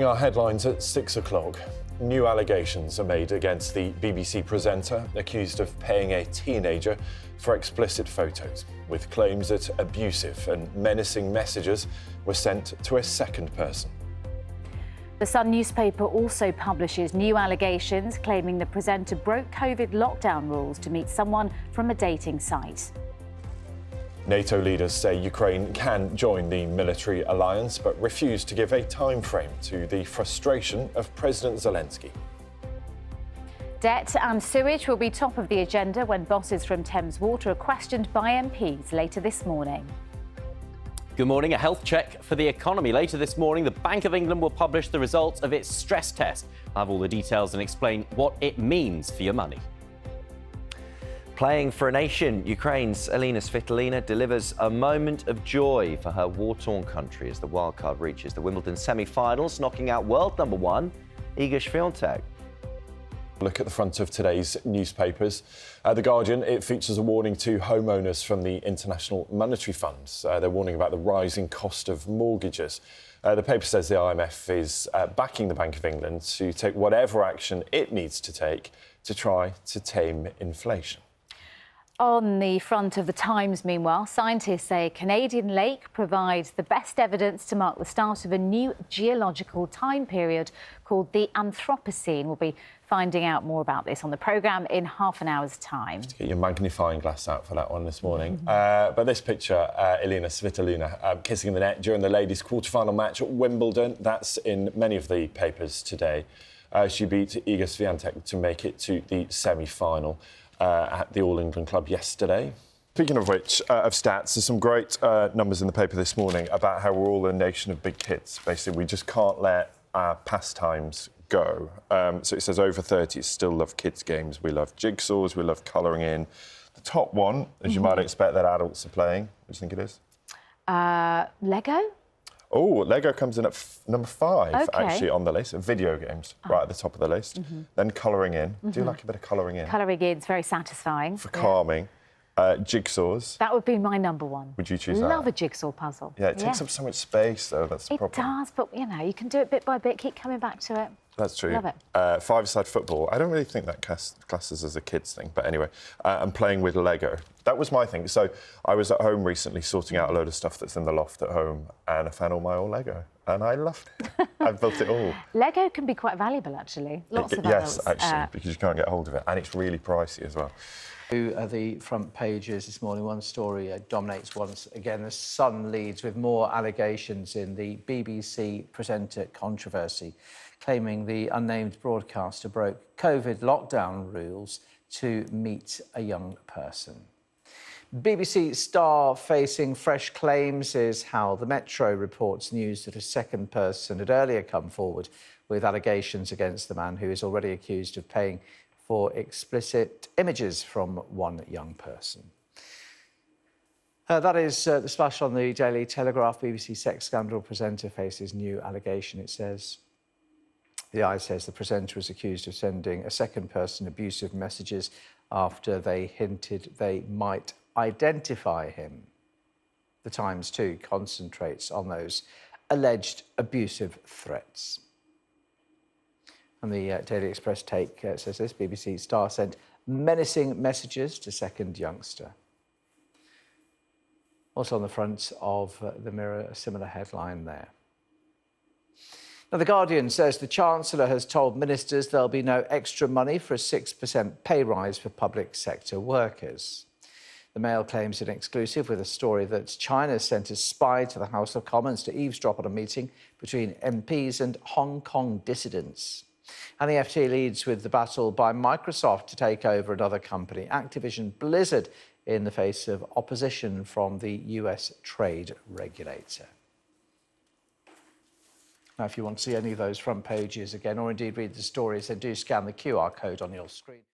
Our headlines at 6 o'clock. New allegations are made against the BBC presenter accused of paying a teenager for explicit photos, with claims that abusive and menacing messages were sent to a second person. The Sun newspaper also publishes new allegations claiming the presenter broke COVID lockdown rules to meet someone from a dating site. NATO leaders say Ukraine can join the military alliance, but refuse to give a time frame to the frustration of President Zelensky. Debt and sewage will be top of the agenda when bosses from Thames Water are questioned by MPs later this morning. Good morning. A health check for the economy. Later this morning, the Bank of England will publish the results of its stress test. I'll have all the details and explain what it means for your money. Playing for a nation, Ukraine's Alina Svitolina delivers a moment of joy for her war-torn country as the wildcard reaches the Wimbledon semi-finals, knocking out world number one, Iga Swiatek. Look at the front of today's newspapers. The Guardian, it features a warning to homeowners from the International Monetary Fund. They're warning about the rising cost of mortgages. The paper says the IMF is backing the Bank of England to take whatever action it needs to take to try to tame inflation. On the front of the Times, meanwhile, scientists say a Canadian lake provides the best evidence to mark the start of a new geological time period called the Anthropocene. We'll be finding out more about this on the programme in half an hour's time. Get your magnifying glass out for that one this morning. But this picture, Alina Svitolina kissing the net during the ladies' quarter-final match at Wimbledon. That's in many of the papers today. She beat Iga Swiatek to make it to the semi-final at the All England Club yesterday. Speaking of which, of stats, there's some great numbers in the paper this morning about how we're all a nation of big kids. Basically, we just can't let our pastimes go. So it says over 30s still love kids' games. We love jigsaws, we love colouring in. The top one, as you might expect, that adults are playing. What do you think it is? Lego? Oh, Lego comes in at number 5, OK. actually, on the list. Video games, right at the top of the list. Then colouring in. Do you like a bit of colouring in? Colouring in is very satisfying. For calming. Jigsaws. That would be my number one. Would you choose that? Love a jigsaw puzzle. Yeah, it takes up so much space, though. That's the problem. It does, but, you know, you can do it bit by bit, keep coming back to it. That's true. Love it. Five-a-side football. I don't really think that classes as a kid's thing, but anyway. And playing with Lego. That was my thing. So I was at home recently sorting out a load of stuff that's in the loft at home, and I found all my old Lego, and I loved it. I built it all. Lego can be quite valuable, actually. Lots of adults. Yes, actually, because you can't get hold of it, and it's really pricey as well. Two are the front pages this morning. One story dominates once again. The Sun leads with more allegations in the BBC presenter controversy, claiming the unnamed broadcaster broke COVID lockdown rules to meet a young person. BBC star facing fresh claims is how the Metro reports news that a second person had earlier come forward with allegations against the man who is already accused of paying for explicit images from one young person. That is the splash on the Daily Telegraph. BBC sex scandal presenter faces new allegation, it says. The Eye says the presenter is accused of sending a second person abusive messages after they hinted they might identify him. The Times, too, concentrates on those alleged abusive threats. And the Daily Express take says this: BBC star sent menacing messages to second youngster. Also on the front of the Mirror, a similar headline there. Now, The Guardian says the Chancellor has told ministers there'll be no extra money for a 6% pay rise for public sector workers. The Mail claims in exclusive with a story that China sent a spy to the House of Commons to eavesdrop on a meeting between MPs and Hong Kong dissidents. And the FT leads with the battle by Microsoft to take over another company, Activision Blizzard, in the face of opposition from the US trade regulator. Now, if you want to see any of those front pages again, or indeed read the stories, then do scan the QR code on your screen.